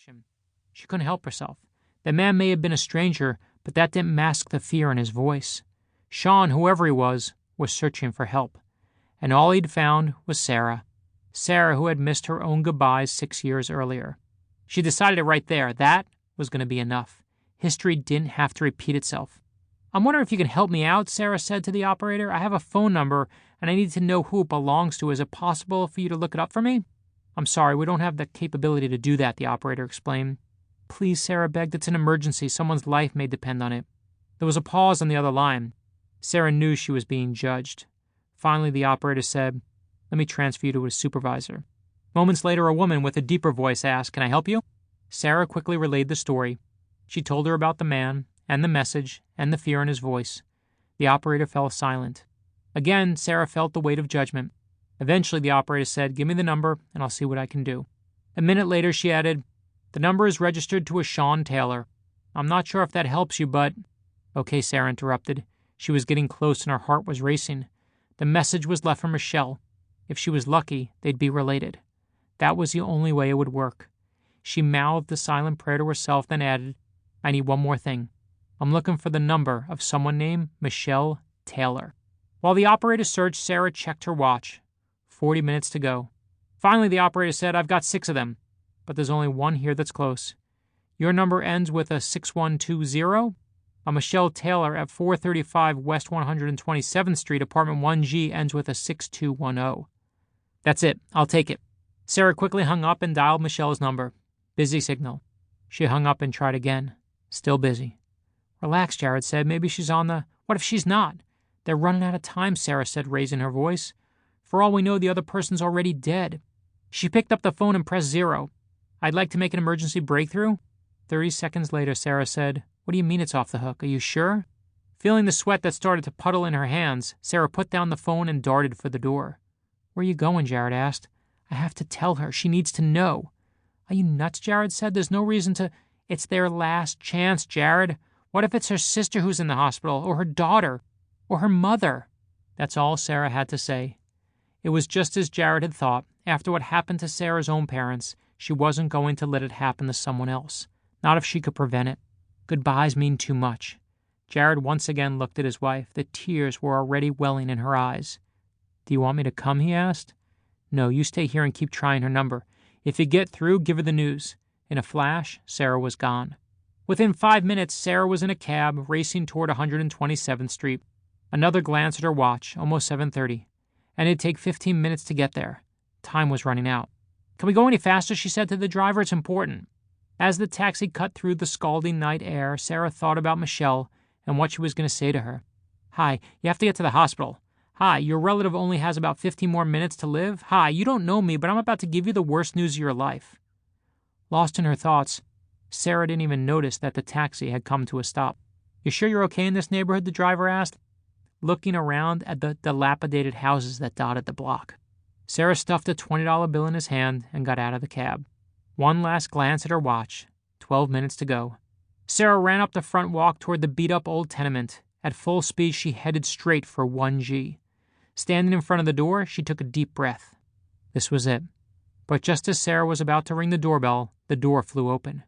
reaction. She couldn't help herself. The man may have been a stranger, but that didn't mask the fear in his voice. Sean, whoever he was searching for help. And all he'd found was Sarah. Sarah, who had missed her own goodbyes 6 years earlier. She decided right there that was going to be enough. History didn't have to repeat itself. "I'm wondering if you can help me out," Sarah said to the operator. "I have a phone number, and I need to know who it belongs to. Is it possible for you to look it up for me?" "I'm sorry, we don't have the capability to do that," the operator explained. "Please," Sarah begged. "It's an emergency. Someone's life may depend on it." There was a pause on the other line. Sarah knew she was being judged. Finally, the operator said, "Let me transfer you to a supervisor." Moments later, a woman with a deeper voice asked, "Can I help you?" Sarah quickly relayed the story. She told her about the man, and the message, and the fear in his voice. The operator fell silent. Again, Sarah felt the weight of judgment. Eventually, the operator said, "Give me the number, and I'll see what I can do." A minute later, she added, "The number is registered to a Sean Taylor. I'm not sure if that helps you, but—" "Okay," Sarah interrupted. She was getting close and her heart was racing. The message was left from Michelle. If she was lucky, they'd be related. That was the only way it would work. She mouthed the silent prayer to herself, then added, "I need one more thing. I'm looking for the number of someone named Michelle Taylor." While the operator searched, Sarah checked her watch. 40 minutes to go. Finally, the operator said, "I've got 6 of them, but there's only one here that's close. Your number ends with a 6120. A Michelle Taylor at 435 West 127th Street, apartment 1G, ends with a 6210. "That's it. I'll take it." Sarah quickly hung up and dialed Michelle's number. Busy signal. She hung up and tried again. Still busy. "Relax," Jared said. "Maybe she's on the—" "What if she's not?" "They're running out of time," Sarah said, raising her voice. "For all we know, the other person's already dead." She picked up the phone and pressed 0. "I'd like to make an emergency breakthrough." 30 seconds later, Sarah said, "What do you mean it's off the hook? Are you sure?" Feeling the sweat that started to puddle in her hands, Sarah put down the phone and darted for the door. "Where are you going?" Jared asked. "I have to tell her. She needs to know." "Are you nuts?" Jared said. "There's no reason to—" "It's their last chance, Jared. What if it's her sister who's in the hospital, or her daughter, or her mother?" That's all Sarah had to say. It was just as Jared had thought. After what happened to Sarah's own parents, she wasn't going to let it happen to someone else. Not if she could prevent it. Goodbyes mean too much. Jared once again looked at his wife. The tears were already welling in her eyes. "Do you want me to come?" he asked. "No, you stay here and keep trying her number. If you get through, give her the news." In a flash, Sarah was gone. Within 5 minutes, Sarah was in a cab, racing toward 127th Street. Another glance at her watch, almost 7:30. And it'd take 15 minutes to get there. Time was running out. "Can we go any faster?" she said to the driver. "It's important." As the taxi cut through the scalding night air, Sarah thought about Michelle and what she was going to say to her. "Hi, you have to get to the hospital. Hi, your relative only has about 15 more minutes to live. Hi, you don't know me, but I'm about to give you the worst news of your life." Lost in her thoughts, Sarah didn't even notice that the taxi had come to a stop. "You sure you're okay in this neighborhood?" the driver asked, looking around at the dilapidated houses that dotted the block. Sarah stuffed a $20 bill in his hand and got out of the cab. One last glance at her watch. 12 minutes to go. Sarah ran up the front walk toward the beat-up old tenement. At full speed, she headed straight for 1G. Standing in front of the door, she took a deep breath. This was it. But just as Sarah was about to ring the doorbell, the door flew open.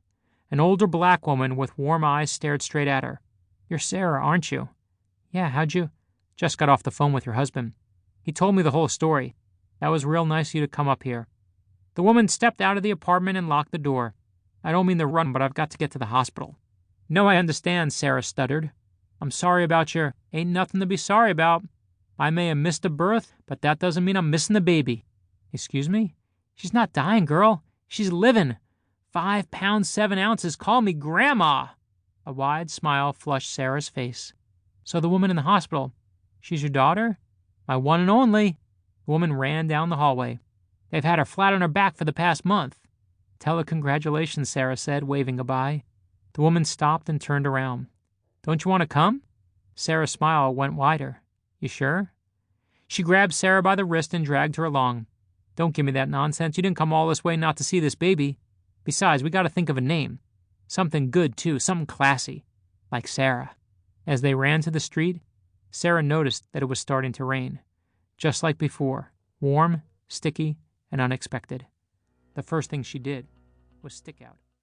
An older black woman with warm eyes stared straight at her. "You're Sarah, aren't you?" "Yeah, how'd you—" "Just got off the phone with your husband. He told me the whole story. That was real nice of you to come up here." The woman stepped out of the apartment and locked the door. "I don't mean to run, but I've got to get to the hospital." "No, I understand," Sarah stuttered. "I'm sorry about your—" "Ain't nothing to be sorry about. I may have missed a birth, but that doesn't mean I'm missing the baby." "Excuse me? She's not dying, girl. She's living. 5 pounds 7 ounces. Call me Grandma." A wide smile flushed Sarah's face. "So the woman in the hospital, she's your daughter?" "My one and only." The woman ran down the hallway. "They've had her flat on her back for the past month." "Tell her congratulations," Sarah said, waving goodbye. The woman stopped and turned around. "Don't you want to come?" Sarah's smile went wider. "You sure?" She grabbed Sarah by the wrist and dragged her along. "Don't give me that nonsense. You didn't come all this way not to see this baby. Besides, we got to think of a name. Something good, too. Something classy. Like Sarah." As they ran to the street, Sarah noticed that it was starting to rain. Just like before. Warm, sticky, and unexpected. The first thing she did was stick out.